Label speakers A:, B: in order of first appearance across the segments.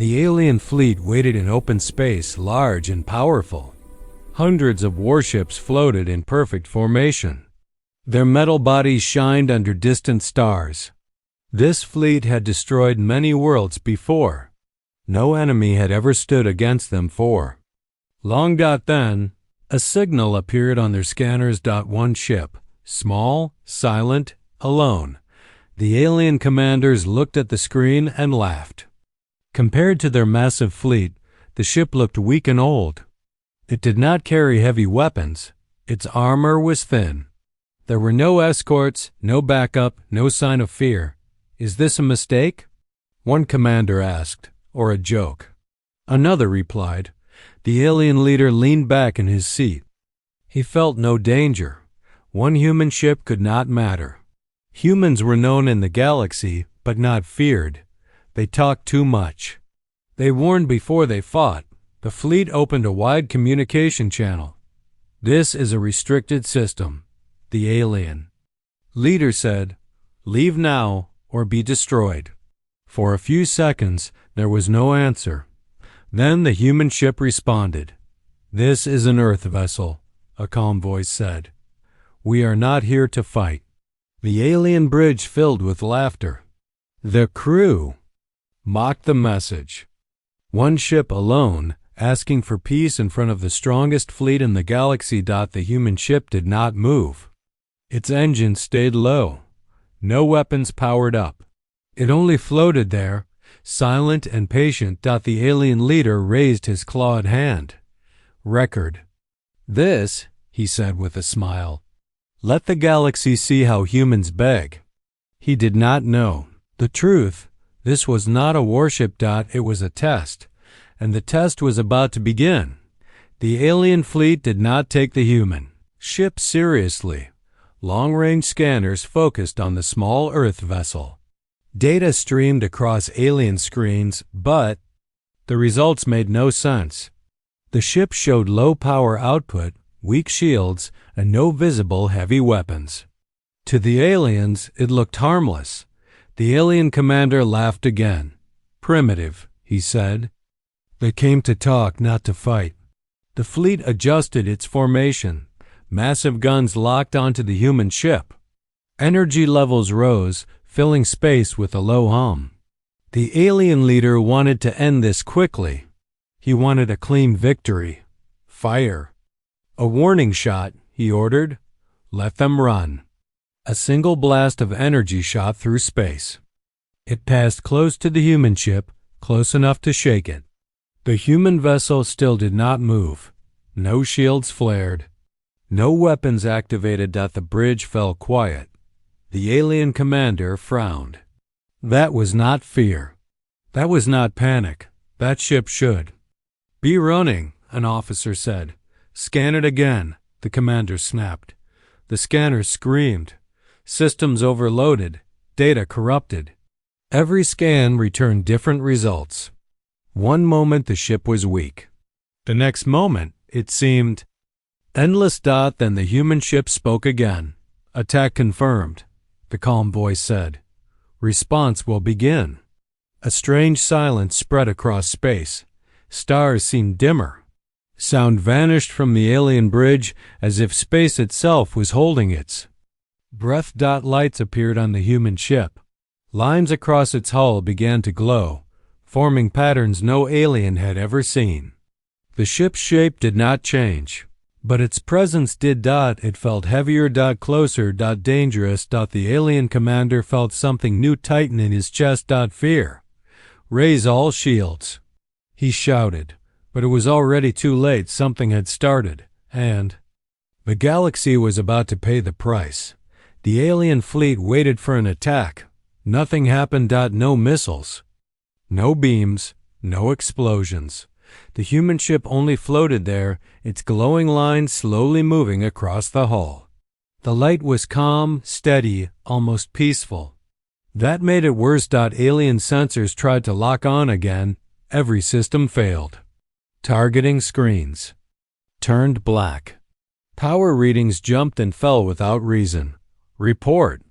A: The alien fleet waited in open space, large and powerful. Hundreds of warships floated in perfect formation. Their metal bodies shined under distant stars. This fleet had destroyed many worlds before. No enemy had ever stood against them for long. Then, a signal appeared on their scanners. One ship, small, silent, alone. The alien commanders looked at the screen and laughed. Compared to their massive fleet, the ship looked weak and old. It did not carry heavy weapons. Its armor was thin. There were no escorts, no backup, no sign of fear. Is this a mistake? One commander asked, or a joke. Another replied. The alien leader leaned back in his seat. He felt no danger. One human ship could not matter. Humans were known in the galaxy, but not feared. They talked too much. They warned before they fought. The fleet opened a wide communication channel. This is a restricted system. The alien leader said, "Leave now or be destroyed." For a few seconds, there was no answer. Then the human ship responded. "This is an Earth vessel," a calm voice said. "We are not here to fight." The alien bridge filled with laughter. The crew mocked the message. One ship alone, asking for peace in front of the strongest fleet in the galaxy. The human ship did not move. Its engine stayed low. No weapons powered up. It only floated there, silent and patient. The alien leader raised his clawed hand. "Record." "This," he said with a smile. "Let the galaxy see how humans beg." He did not know the truth. This was not a warship. It was a test, and the test was about to begin. The alien fleet did not take the human ship seriously. Long-range scanners focused on the small Earth vessel. Data streamed across alien screens, but the results made no sense. The ship showed low power output, weak shields, and no visible heavy weapons. To the aliens, it looked harmless. The alien commander laughed again. "Primitive," he said. "They came to talk, not to fight." The fleet adjusted its formation. Massive guns locked onto the human ship. Energy levels rose, filling space with a low hum. The alien leader wanted to end this quickly. He wanted a clean victory. "Fire." "A warning shot," he ordered. "Let them run." A single blast of energy shot through space. It passed close to the human ship, close enough to shake it. The human vessel still did not move. No shields flared. No weapons activated. The bridge fell quiet. The alien commander frowned. That was not fear. That was not panic. That ship should be running, an officer said. "Scan it again," the commander snapped. The scanner screamed. Systems overloaded, data corrupted. Every scan returned different results. One moment the ship was weak. The next moment it seemed endless. Then the human ship spoke again. "Attack confirmed," the calm voice said. "Response will begin." A strange silence spread across space. Stars seemed dimmer. Sound vanished from the alien bridge as if space itself was holding its breath. Lights appeared on the human ship. Lines across its hull began to glow, forming patterns no alien had ever seen. The ship's shape did not change, but its presence did. It felt heavier. Closer. Dangerous. The alien commander felt something new tighten in his chest. Fear. "Raise all shields," he shouted, but it was already too late. Something had started, and the galaxy was about to pay the price. The alien fleet waited for an attack. Nothing happened. No missiles, no beams, no explosions. The human ship only floated there, its glowing lines slowly moving across the hull. The light was calm, steady, almost peaceful. That made it worse. Alien sensors tried to lock on again. Every system failed. Targeting screens turned black. Power readings jumped and fell without reason. "Report,"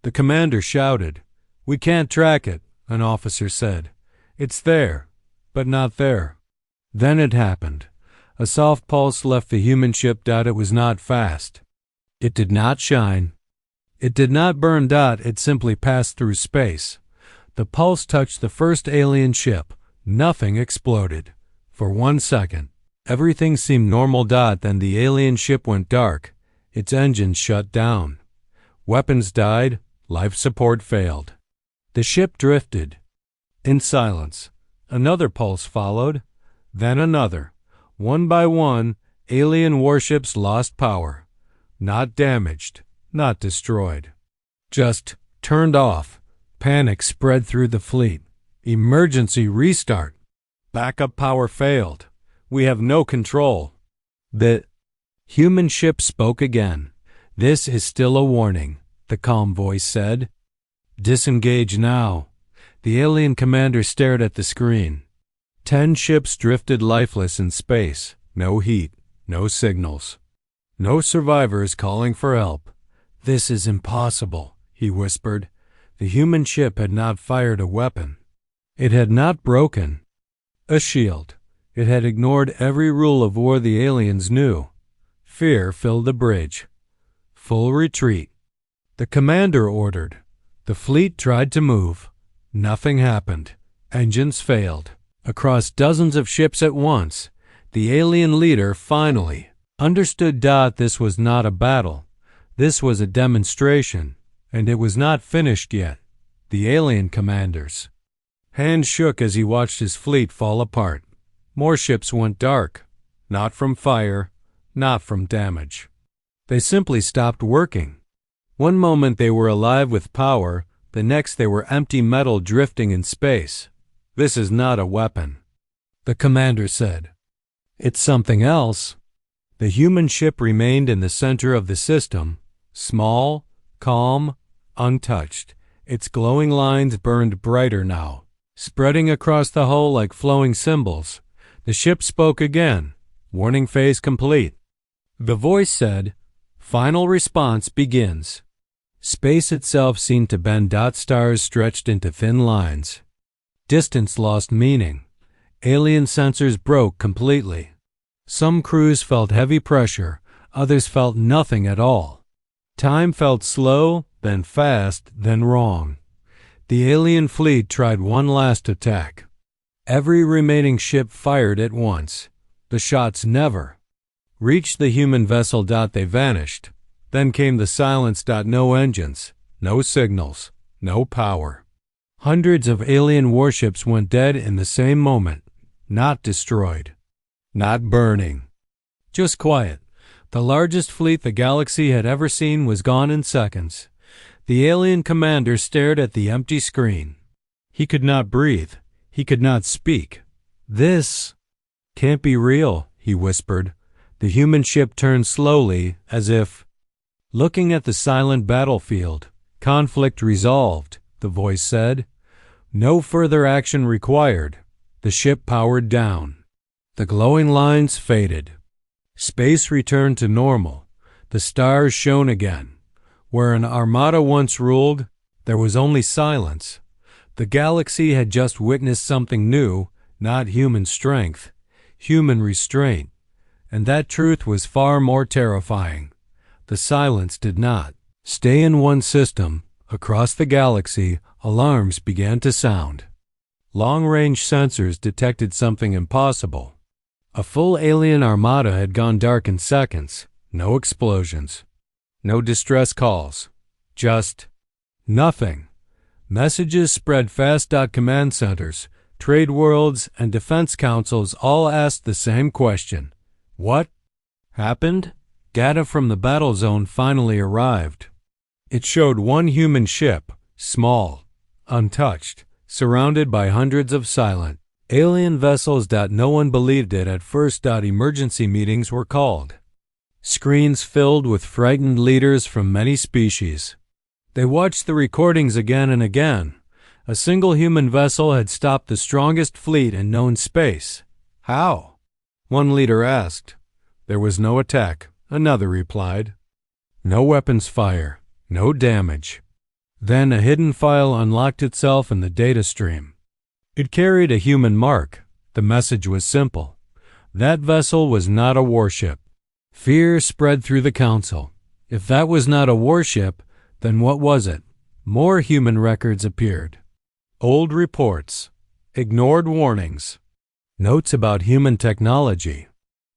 A: the commander shouted. "We can't track it," an officer said. "It's there. but not there. Then it happened. A soft pulse left the human ship. It was not fast. It did not shine. It did not burn. It simply passed through space. The pulse touched the first alien ship. Nothing exploded. For 1 second, everything seemed normal. Then the alien ship went dark. Its engines shut down. Weapons died. Life support failed. The ship drifted. In silence. Another pulse followed. Then another. One by one, alien warships lost power. Not damaged. Not destroyed. Just turned off. Panic spread through the fleet. Emergency restart. Backup power failed. We have no control. The human ship spoke again. This is still a warning, the calm voice said. Disengage now. The alien commander stared at the screen. 10 ships drifted lifeless in space. No heat. No signals. No survivors calling for help. This is impossible, he whispered. The human ship had not fired a weapon. It had not broken a shield. It had ignored every rule of war the aliens knew. Fear filled the bridge. Full retreat. The commander ordered. The fleet tried to move. Nothing happened. Engines failed. Across dozens of ships at once, the alien leader finally understood. This was not a battle. This was a demonstration, and it was not finished yet. The alien commander's hand shook as he watched his fleet fall apart. More ships went dark. Not from fire, not from damage. They simply stopped working. One moment they were alive with power, the next they were empty metal drifting in space. This is not a weapon, the commander said. It's something else. The human ship remained in the center of the system, small, calm, untouched. Its glowing lines burned brighter now, spreading across the hull like flowing symbols. The ship spoke again. Warning phase complete. The voice said, "Final response begins." Space itself seemed to bend. Stars stretched into thin lines. Distance lost meaning. Alien sensors broke completely. Some crews felt heavy pressure, others felt nothing at all. Time felt slow, then fast, then wrong. The alien fleet tried one last attack. Every remaining ship fired at once. The shots never reached the human vessel. They vanished. Then came the silence. No engines, no signals, no power. Hundreds of alien warships went dead in the same moment. Not destroyed. Not burning. Just quiet. The largest fleet the galaxy had ever seen was gone in seconds. The alien commander stared at the empty screen. He could not breathe. He could not speak. This can't be real, he whispered. The human ship turned slowly, as if looking at the silent battlefield. Conflict resolved, the voice said. No further action required. The ship powered down. The glowing lines faded. Space returned to normal. The stars shone again. Where an armada once ruled, there was only silence. The galaxy had just witnessed something new, not human strength, human restraint. And that truth was far more terrifying. The silence did not stay in one system. Across the galaxy, alarms began to sound. Long-range sensors detected something impossible. A full alien armada had gone dark in seconds. No explosions. No distress calls. Just nothing. Messages spread fast. Command centers, trade worlds, and defense councils all asked the same question. What happened? Data from the battle zone finally arrived. It showed one human ship, small, untouched, surrounded by hundreds of silent alien vessels. No one believed it at first. Emergency meetings were called. Screens filled with frightened leaders from many species. They watched the recordings again and again. A single human vessel had stopped the strongest fleet in known space. How? One leader asked. There was no attack, another replied. No weapons fire, no damage. Then a hidden file unlocked itself in the data stream. It carried a human mark, The message was simple. That vessel was not a warship. Fear spread through the council. If that was not a warship, then what was it? More human records appeared. Old reports, ignored warnings, notes about human technology,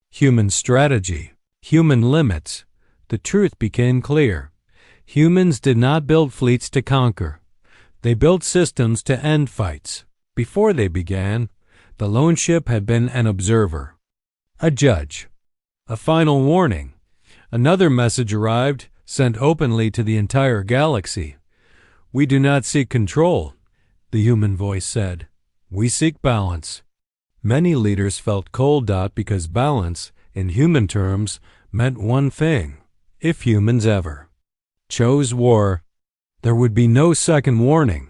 A: human strategy, human limits. The truth became clear. Humans did not build fleets to conquer. They built systems to end fights. Before they began, the lone ship had been an observer, a judge, a final warning. Another message arrived, sent openly to the entire galaxy. We do not seek control, the human voice said. We seek balance. Many leaders felt cold because balance, in human terms, meant one thing, if humans ever chose war. There would be no second warning.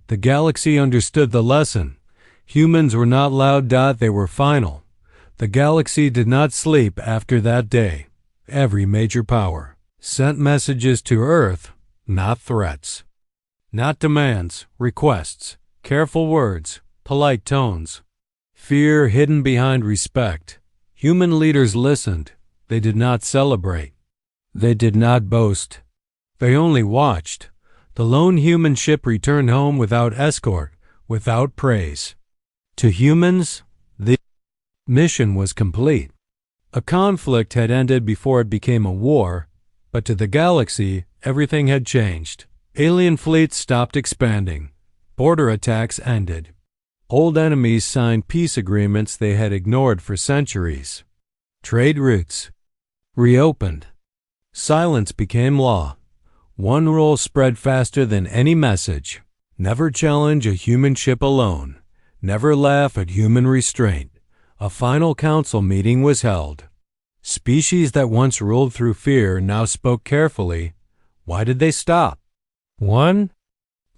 A: The galaxy understood the lesson. Humans were not loud. They were final. The galaxy did not sleep after that day. Every major power sent messages to Earth, not threats, not demands, requests, careful words, polite tones, fear hidden behind respect. Human leaders listened. They did not celebrate. They did not boast. They only watched. The lone human ship returned home without escort, without praise. To humans, the mission was complete. A conflict had ended before it became a war, but to the galaxy, everything had changed. Alien fleets stopped expanding. Border attacks ended. Old enemies signed peace agreements they had ignored for centuries. Trade routes reopened. Silence became law. One rule spread faster than any message. Never challenge a human ship alone. Never laugh at human restraint. A final council meeting was held. Species that once ruled through fear now spoke carefully. Why did they stop? One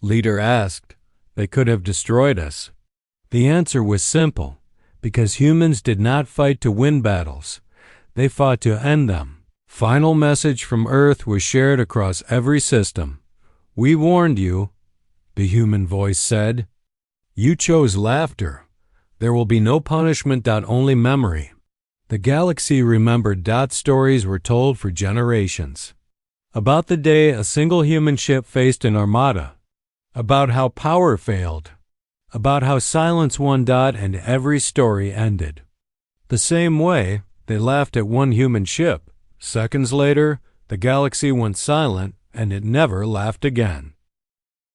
A: leader asked. They could have destroyed us. The answer was simple. Because humans did not fight to win battles. They fought to end them. Final message from Earth was shared across every system. We warned you, the human voice said. You chose laughter. There will be no punishment. Only memory. The galaxy remembered. Stories were told for generations. About the day a single human ship faced an armada. About how power failed. About how silence won. And every story ended. The same way, they laughed at one human ship. Seconds later, the galaxy went silent, and it never laughed again.